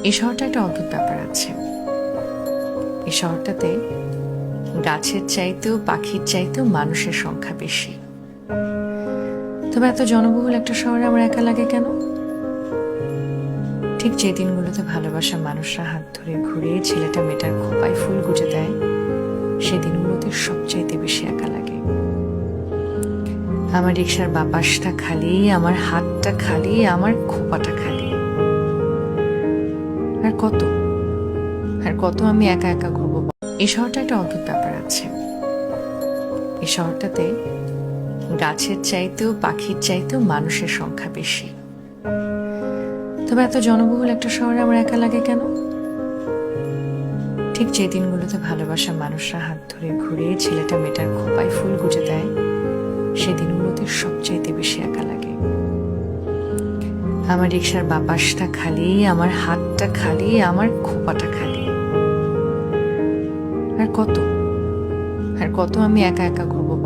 এই শহরটা একটা অদ্ভুত ব্যাপার আছে। এই শহরটাতে গাছের চাইতেও পাখির চাইতেও মানুষের সংখ্যা বেশি। তবে এত জনবহুল একটা শহরে আমার একা লাগে কেন? ঠিক যে দিনগুলোতে ভালোবাসা মানুষরা হাত ধরে ঘুরে ছেলেটা মেয়েটার খোপায় ফুল গুজে দেয়, সেই দিনগুলোতে সবচাইতে বেশি একা লাগে। আমার রিক্সার বাপাসটা খালি, আমার হাতটা খালি, আমার খোপাটা খালি। আর কত আর কত আমি একা একা ঘুরবো। এই শহরটা একটা অদ্ভুত ব্যাপার আছে। এই শহরটাতে গাছের চাইতেও পাখির চাইতেও মানুষের সংখ্যা বেশি। তবে এত জনবহুল একটা শহরে আমার একা লাগে কেন? ঠিক যে দিনগুলোতে ভালোবাসা মানুষরা হাত ধরে ঘুরে ছেলেটা মেয়েটার খোপায় ফুল গুজে দেয়, সেই দিনগুলোতে সবচাইতে বেশি একা লাগে। আমার রিক্সার বাপাসটা খালি, আমার হাতটা খালি, আমার খোপাটা খালি। আর কত আমি একা একা ঘুরবো।